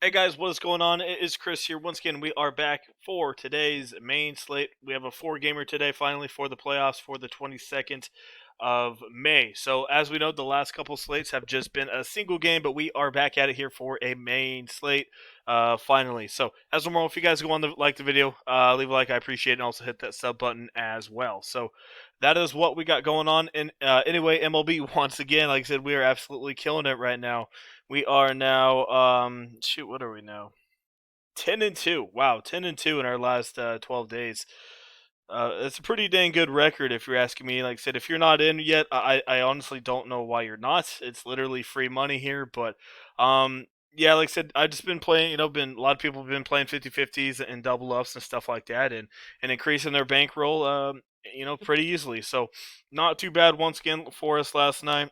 Hey guys, what is going on? It is Chris here. Once again, we are back for today's main slate. We have a four-gamer today, finally, for the playoffs for the 22nd of May. So, as we know, the last couple slates have just been a single game, but we are back at it here for a main slate, finally. So, as normal, if you guys go on to like the video, leave a like, I appreciate it, and also hit that sub button as well. So, that is what we got going on. And anyway, MLB, once again, like I said, we are absolutely killing it right now. We are now shoot, what are we now? 10-2. Wow, 10-2 in our last 12 days. It's a pretty dang good record if you're asking me. Like I said, if you're not in yet, I honestly don't know why you're not. It's literally free money here, but yeah, like I said, I've just been playing, been a lot of people have been playing 50-50s and double ups and stuff like that and increasing their bankroll pretty easily. So, not too bad once again for us last night.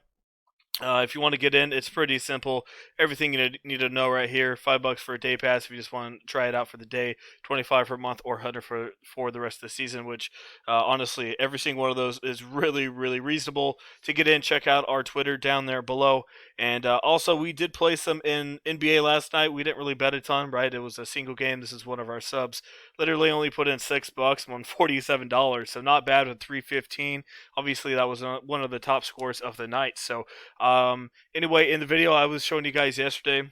If you want to get in, it's pretty simple. Everything you need to know right here. $5 for a day pass if you just want to try it out for the day. 25 for a month, or 100 for the rest of the season. Which, honestly, every single one of those is really really reasonable to get in. Check out our Twitter down there below. And also, we did play some in NBA last night. We didn't really bet a ton, right? It was a single game. This is one of our subs. Literally only put in $6, won $47. So not bad with 315. Obviously, that was one of the top scores of the night. So. Anyway, in the video I was showing you guys yesterday,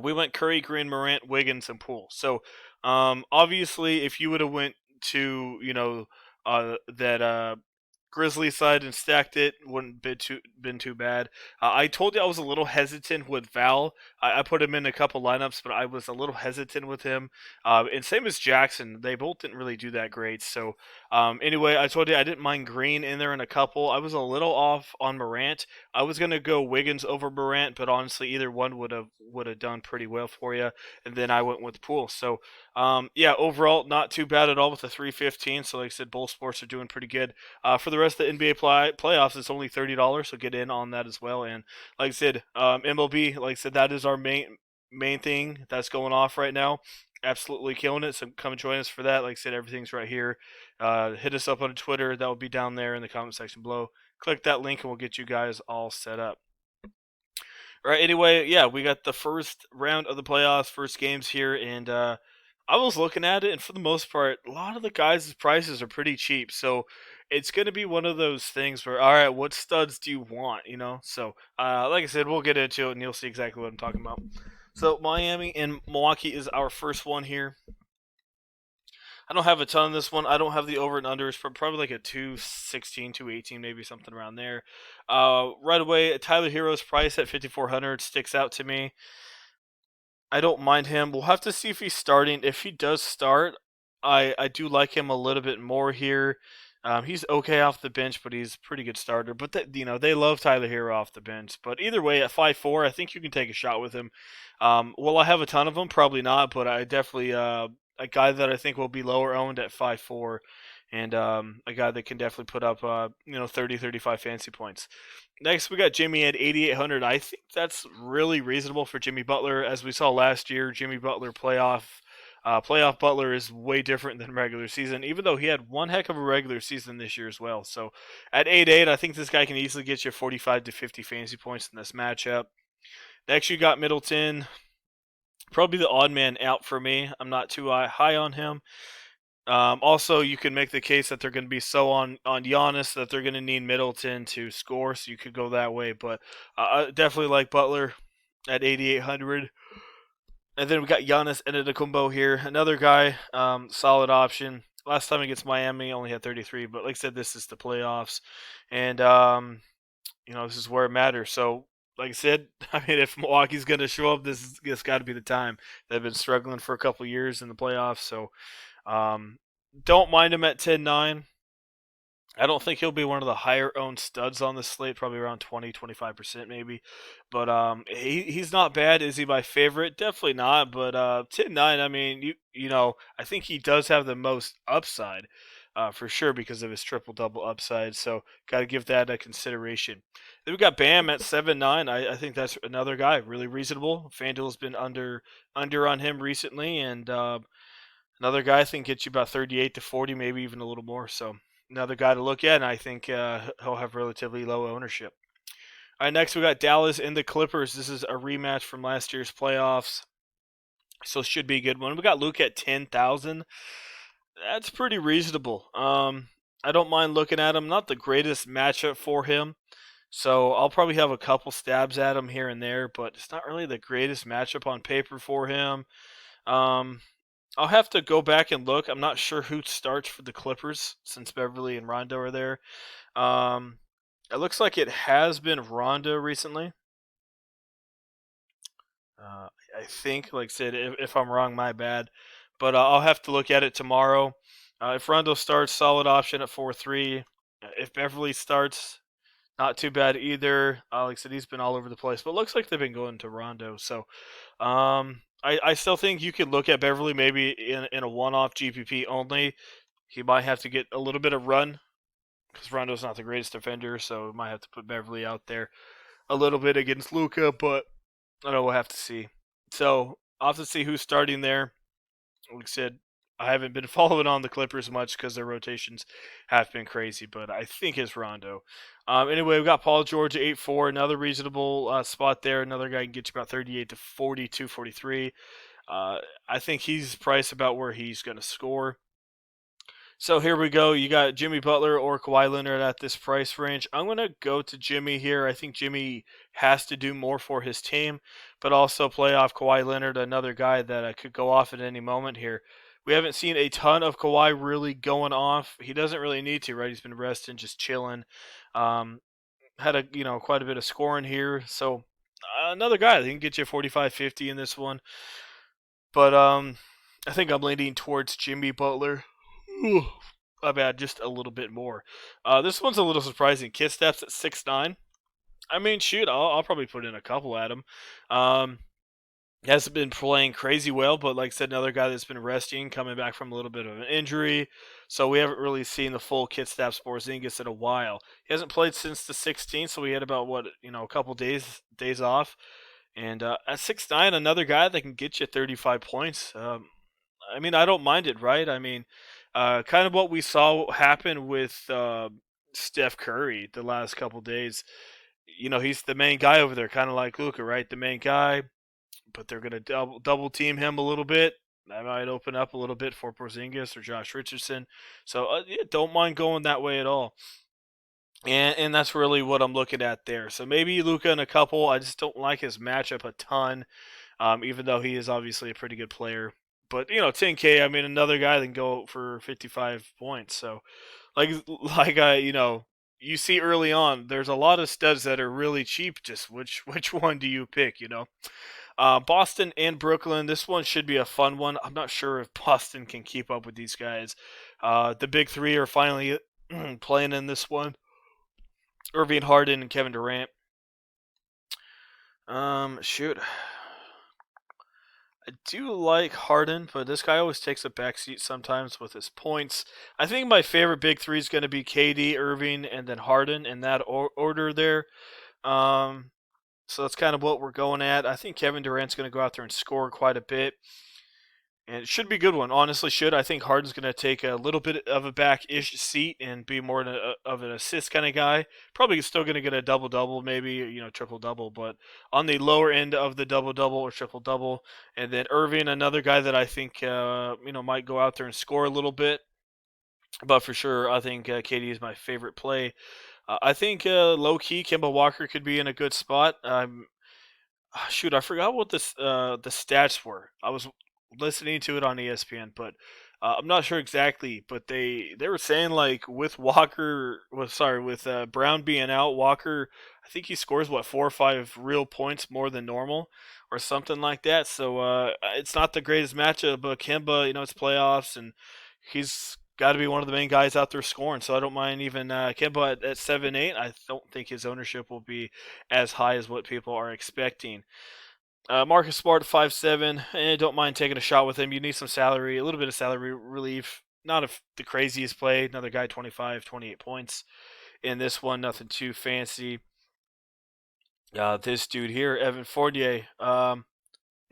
we went Curry, Green, Morant, Wiggins, and Poole. So, obviously, if you would have went to, that Grizzly side and stacked it, wouldn't been too bad. I told you I was a little hesitant with Val. I put him in a couple lineups, but I was a little hesitant with him. And same as Jackson, they both didn't really do that great. So anyway, I told you I didn't mind Green in there in a couple. I was a little off on Morant. I was gonna go Wiggins over Morant, but honestly, either one would have done pretty well for you. And then I went with Poole. So yeah, overall, not too bad at all with the 315. So like I said, both sports are doing pretty good. For the rest of the NBA playoffs, it's only $30, so get in on that as well. And like I said, MLB, like I said, that is our main thing that's going off right now. Absolutely killing it. So come and join us for that. Like I said, everything's right here. Hit us up on Twitter. That will be down there in the comment section below. Click that link and we'll get you guys all set up. All right. Anyway, yeah, we got the first round of the playoffs, first games here, and I was looking at it, and for the most part, a lot of the guys' prices are pretty cheap. So it's going to be one of those things where, all right, what studs do you want? So like I said, we'll get into it, and you'll see exactly what I'm talking about. So Miami and Milwaukee is our first one here. I don't have a ton of this one. I don't have the over and under. It's probably like a 216, 218, maybe something around there. Right away, Tyler Hero's price at 5,400 sticks out to me. I don't mind him. We'll have to see if he's starting. If he does start, I do like him a little bit more here. He's okay off the bench, but he's a pretty good starter. But they love Tyler Hero off the bench. But either way, at 5'4", I think you can take a shot with him. Will I have a ton of them? Probably not. But I definitely a guy that I think will be lower owned at 5'4", and a guy that can definitely put up 30, 35 fantasy points. Next, we got Jimmy at 8,800. I think that's really reasonable for Jimmy Butler. As we saw last year, Jimmy Butler playoff Butler is way different than regular season, even though he had one heck of a regular season this year as well. So at 8,8, I think this guy can easily get you 45 to 50 fantasy points in this matchup. Next, you got Middleton. Probably the odd man out for me. I'm not too high on him. Also, you can make the case that they're going to be so on Giannis that they're going to need Middleton to score, so you could go that way. But I definitely like Butler at 8,800. And then we got Giannis Antetokounmpo here, another guy, solid option. Last time against Miami, only had 33, but like I said, this is the playoffs, and this is where it matters. So, like I said, I mean, if Milwaukee's going to show up, this got to be the time. They've been struggling for a couple years in the playoffs, so um, don't mind him at 10-9. I don't think he'll be one of the higher owned studs on the slate, probably around 20-25% maybe. But he's not bad. Is he my favorite? Definitely not. But 10-9, I mean, I think he does have the most upside for sure because of his triple double upside. So got to give that a consideration. Then we got Bam at 7-9. I think that's another guy really reasonable. Fanduel's been under on him recently, and another guy I think gets you about 38 to 40, maybe even a little more. So another guy to look at, and I think he'll have relatively low ownership. All right, next we got Dallas and the Clippers. This is a rematch from last year's playoffs, so it should be a good one. We got Luke at 10,000. That's pretty reasonable. I don't mind looking at him. Not the greatest matchup for him, so I'll probably have a couple stabs at him here and there, but it's not really the greatest matchup on paper for him. Um, I'll have to go back and look. I'm not sure who starts for the Clippers since Beverly and Rondo are there. Um, it looks like it has been Rondo recently. Uh, I think, like I said, if I'm wrong, my bad. But I'll have to look at it tomorrow. If Rondo starts, solid option at 4-3. If Beverly starts, not too bad either. Like I said, he's been all over the place, but it looks like they've been going to Rondo. So I still think you could look at Beverly maybe in a one-off GPP only. He might have to get a little bit of run because Rondo's not the greatest defender, so we might have to put Beverly out there a little bit against Luca, but I don't know, we'll have to see. So I'll have to see who's starting there. Like I said, I haven't been following on the Clippers much because their rotations have been crazy, but I think it's Rondo. Anyway, we've got Paul George at 8-4, another reasonable spot there. Another guy can get you about 38 to 42, 43. I think he's priced about where he's going to score. So here we go. You got Jimmy Butler or Kawhi Leonard at this price range. I'm going to go to Jimmy here. I think Jimmy has to do more for his team, but also play off Kawhi Leonard, another guy that could go off at any moment here. We haven't seen a ton of Kawhi really going off. He doesn't really need to, right? He's been resting, just chilling. Um, had quite a bit of scoring here. So another guy that can get you 45, 50 in this one. But I think I'm leaning towards Jimmy Butler. My bad, just a little bit more. This one's a little surprising. Kid Steps at 6'9". I mean, shoot, I'll probably put in a couple at him. He hasn't been playing crazy well, but like I said, another guy that's been resting, coming back from a little bit of an injury. So we haven't really seen the full Kid Steps Porzingis in a while. He hasn't played since the 16th, so we had about a couple days off. And at 6'9", another guy that can get you 35 points. I mean, I don't mind it, right? I mean, kind of what we saw happen with Steph Curry the last couple days. He's the main guy over there, kind of like Luka, right? The main guy, but they're going to double team him a little bit. That might open up a little bit for Porzingis or Josh Richardson. So yeah, don't mind going that way at all. And that's really what I'm looking at there. So maybe Luka in a couple. I just don't like his matchup a ton, even though he is obviously a pretty good player. But 10K. I mean, another guy that can go for 55 points. So, like you see early on, there's a lot of studs that are really cheap. Just which one do you pick? Boston and Brooklyn. This one should be a fun one. I'm not sure if Boston can keep up with these guys. The big three are finally playing in this one. Irving, Harden, and Kevin Durant. Shoot. I do like Harden, but this guy always takes a backseat sometimes with his points. I think my favorite big three is going to be KD, Irving, and then Harden in that order there. So that's kind of what we're going at. I think Kevin Durant's going to go out there and score quite a bit. And it should be a good one. Honestly, should. I think Harden's going to take a little bit of a back-ish seat and be more of an assist kind of guy. Probably still going to get a double-double, maybe, triple-double, but on the lower end of the double-double or triple-double. And then Irving, another guy that I think, might go out there and score a little bit. But for sure, I think KD is my favorite play. I think low-key Kemba Walker could be in a good spot. Shoot, I forgot what the stats were. I was listening to it on ESPN, but I'm not sure exactly. But they were saying like with Brown being out, Walker, I think he scores 4 or 5 real points more than normal, or something like that. So it's not the greatest matchup, but Kemba, it's playoffs, and he's got to be one of the main guys out there scoring. So I don't mind even Kemba at 7-8. I don't think his ownership will be as high as what people are expecting. Marcus Smart 5'7", and don't mind taking a shot with him. You need some salary, a little bit of salary relief. Not the craziest play. Another guy, 25, 28 points in this one. Nothing too fancy. This dude here, Evan Fournier.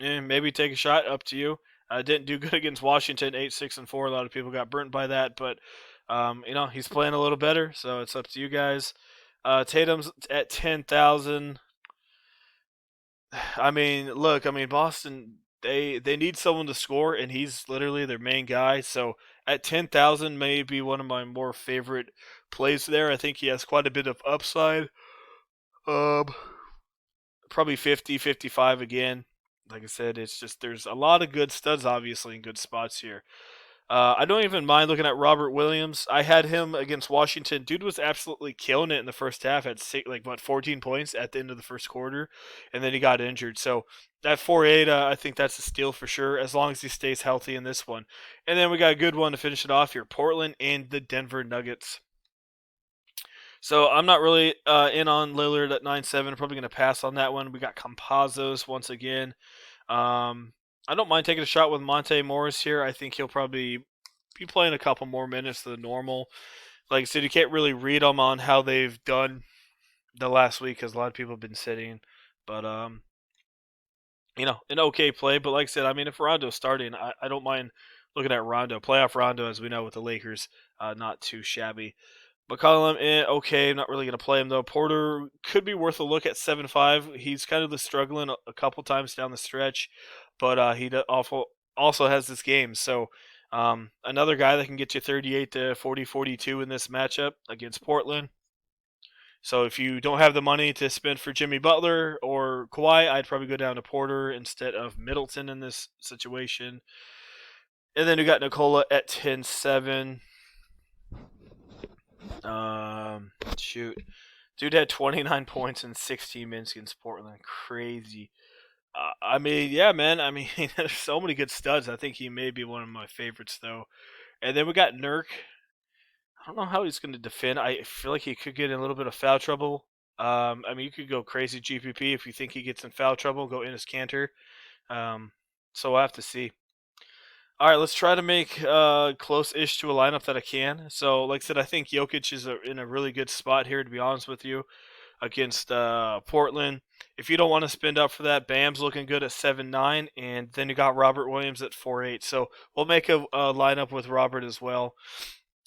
Maybe take a shot. Up to you. Didn't do good against Washington, 8-6-4. A lot of people got burnt by that, but he's playing a little better, so it's up to you guys. Tatum's at 10,000. I mean, look, I mean Boston they need someone to score, and he's literally their main guy. So at 10,000, may be one of my more favorite plays there. I think he has quite a bit of upside. Um, Probably 50, 55 again. Like I said, it's just there's a lot of good studs, obviously, in good spots here. I don't even mind looking at Robert Williams. I had him against Washington. Dude was absolutely killing it in the first half. Had 14 points at the end of the first quarter, and then he got injured. So that 4-8, I think that's a steal for sure, as long as he stays healthy in this one. And then we got a good one to finish it off here: Portland and the Denver Nuggets. So I'm not really in on Lillard at 9-7. Probably going to pass on that one. We got Campazos once again. I don't mind taking a shot with Monte Morris here. I think he'll probably be playing a couple more minutes than normal. Like I said, you can't really read them on how they've done the last week because a lot of people have been sitting. But an okay play. But like I said, I mean, if Rondo's starting, I don't mind looking at Rondo. Playoff Rondo, as we know with the Lakers, not too shabby. McCollum, okay. I'm not really going to play him, though. Porter could be worth a look at 7-5. He's kind of struggling a couple times down the stretch, but he also has this game. So another guy that can get you 38 to 40, 42 in this matchup against Portland. So if you don't have the money to spend for Jimmy Butler or Kawhi, I'd probably go down to Porter instead of Middleton in this situation. And then we got Nikola at 10-7. Shoot. Dude had 29 points in 16 minutes against Portland. Crazy. I mean, yeah, man. I mean, there's so many good studs. I think he may be one of my favorites, though. And then we got Nurk. I don't know how he's going to defend. I feel like he could get in a little bit of foul trouble. I mean, you could go crazy GPP if you think he gets in foul trouble. Go in his canter. So we'll have to see. All right, let's try to make close-ish to a lineup that I can. So, like I said, I think Jokic is in a really good spot here, to be honest with you, against Portland. If you don't want to spend up for that, Bam's looking good at 7-9, and then you got Robert Williams at 4-8. So we'll make a lineup with Robert as well.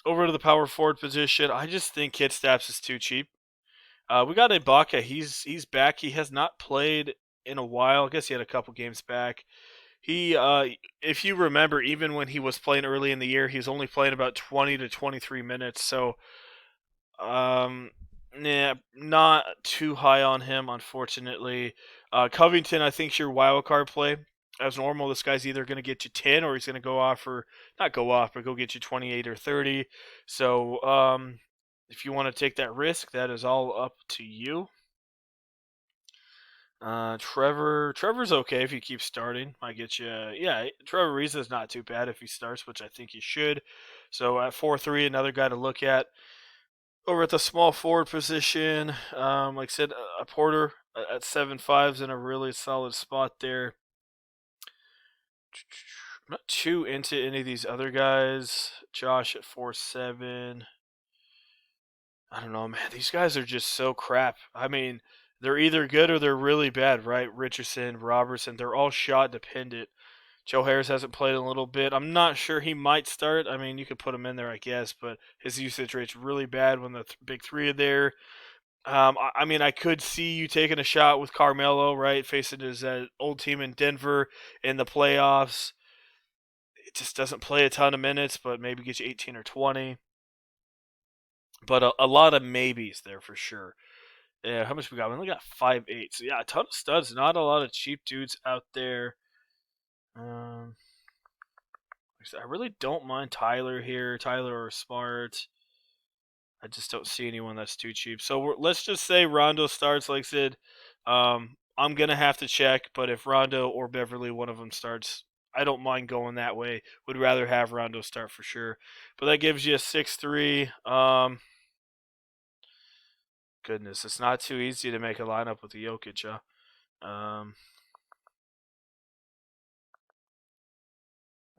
Over to the power forward position, I just think Kid Staps is too cheap. We got Ibaka. He's back. He has not played in a while. I guess he had a couple games back. He, if you remember, even when he was playing early in the year, he was only playing about 20 to 23 minutes. So, yeah, not too high on him, unfortunately. Covington, I think, is your wild card play. As normal, this guy's either going to get you 10 or he's going to go off for, not go off, but go get you 28 or 30. So, if you want to take that risk, that is all up to you. Trevor's okay if he keeps starting. I get you. Yeah, Trevor Ariza is not too bad if he starts, which I think he should. So at 4-3, another guy to look at. Over at the small forward position, like I said, a Porter at 7-5 is in a really solid spot there. I'm not too into any of these other guys. Josh at 4-7. I don't know, man. These guys are just so crap. I mean, they're either good or they're really bad, right? Richardson, Robertson, they're all shot dependent. Joe Harris hasn't played in a little bit. I'm not sure he might start. I mean, you could put him in there, I guess, but his usage rate's really bad when the big three are there. I mean, I could see you taking a shot with Carmelo, right? Facing his old team in Denver in the playoffs. It just doesn't play a ton of minutes, but maybe get you 18 or 20. But a lot of maybes there for sure. Yeah, how much we got? We only got 5-8. So yeah, a ton of studs. Not a lot of cheap dudes out there. I really don't mind Tyler here. Tyler or Smart. I just don't see anyone that's too cheap. So let's just say Rondo starts. Like I said, I'm gonna have to check. But if Rondo or Beverly, one of them starts, I don't mind going that way. Would rather have Rondo start for sure. But that gives you a 6-3. Goodness, it's not too easy to make a lineup with the Jokic, huh? I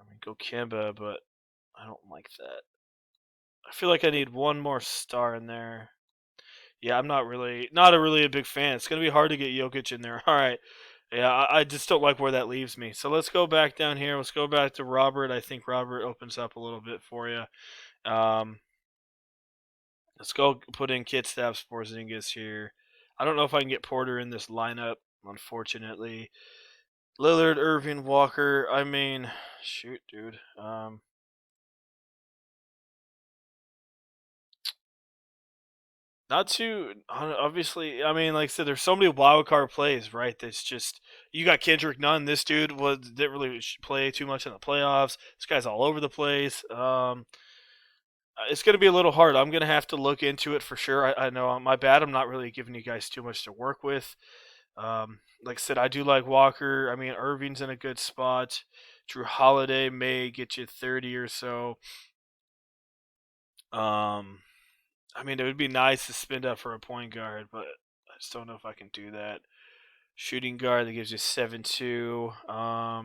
mean, go Kimba, but I don't like that. I feel like I need one more star in there. Yeah, I'm not a really a big fan. It's gonna be hard to get Jokic in there. All right. Yeah, I just don't like where that leaves me. So let's go back down here. Let's go back to Robert. I think Robert opens up a little bit for you. Let's go put in Kit Staps Porzingis here. I don't know if I can get Porter in this lineup, unfortunately. Lillard, Irving, Walker. I mean, shoot, dude. Not too obviously. I mean, like I said, there's so many wild card plays, right? That's just you got Kendrick Nunn. This dude didn't really play too much in the playoffs. This guy's all over the place. It's going to be a little hard. I'm going to have to look into it for sure. I know my bad. I'm not really giving you guys too much to work with. Like I said, I do like Walker. I mean, Irving's in a good spot. Drew Holiday may get you 30 or so. Um, I mean, it would be nice to spend up for a point guard, but I just don't know if I can do that. Shooting guard that gives you 7-2. Like I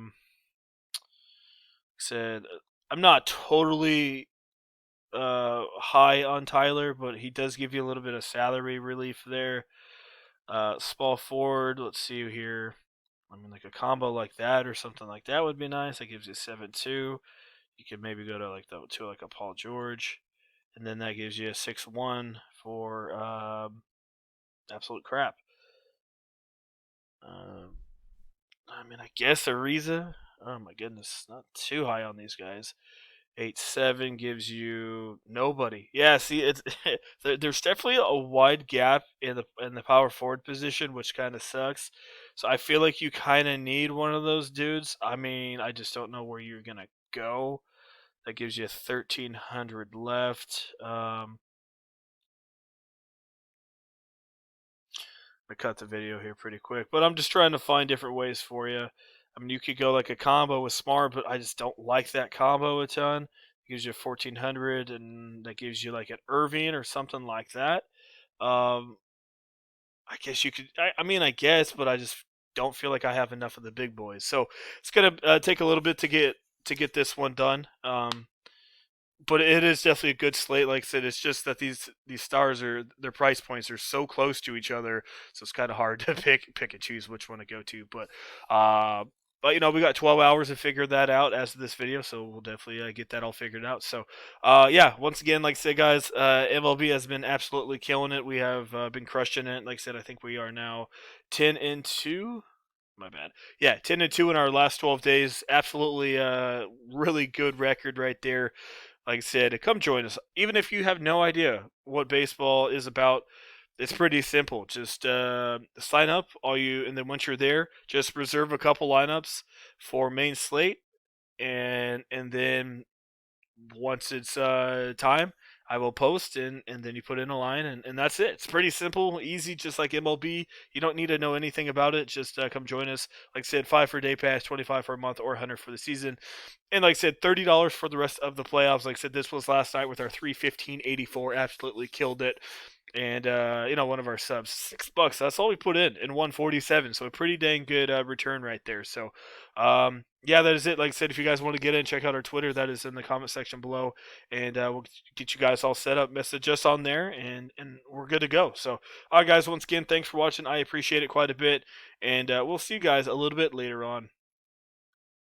said, I'm not totally high on Tyler, but he does give you a little bit of salary relief there. Small forward, let's see here. I mean, like a combo like that or something like that would be nice. That gives you 7-2. You could maybe go to like a Paul George, and then that gives you a 6-1 for absolute crap. I mean, I guess Ariza. Oh my goodness, not too high on these guys. 8-7 gives you nobody. Yeah, see, it's there's definitely a wide gap in the power forward position, which kind of sucks. So I feel like you kind of need one of those dudes. I mean, I just don't know where you're gonna go. That gives you 1,300 left. I cut the video here pretty quick, but I'm just trying to find different ways for you. I mean, you could go like a combo with Smart, but I just don't like that combo a ton. It gives you 1,400, and that gives you like an Irving or something like that. Um, I guess you could. I mean, I guess, but I just don't feel like I have enough of the big boys. So it's gonna take a little bit to get this one done. But it is definitely a good slate. Like I said, it's just that these stars are their price points are so close to each other, so it's kind of hard to pick and choose which one to go to. But you know, we got 12 hours to figure that out as of this video, so we'll definitely get that all figured out. So yeah, once again, like I said, guys, MLB has been absolutely killing it. We have been crushing it. Like I said, I think we are now 10-2. My bad. Yeah, 10-2 in our last 12 days. Absolutely, really good record right there. Like I said, come join us. Even if you have no idea what baseball is about, it's pretty simple. Just sign up, and then once you're there, just reserve a couple lineups for main slate, and then once it's time, I will post and then you put in a line and that's it. It's pretty simple, easy, just like MLB. You don't need to know anything about it. Just come join us. Like I said, 5 for a day pass, 25 for a month, or 100 for the season. And like I said, $30 for the rest of the playoffs. Like I said, this was last night with our 315.84. Absolutely killed it. And you know, one of our subs, $6. That's all we put in 147. So a pretty dang good return right there. So yeah, that is it. Like I said, if you guys want to get in, check out our Twitter. That is in the comment section below, and we'll get you guys all set up. Message us on there, and we're good to go. So, all right, guys. Once again, thanks for watching. I appreciate it quite a bit, and we'll see you guys a little bit later on.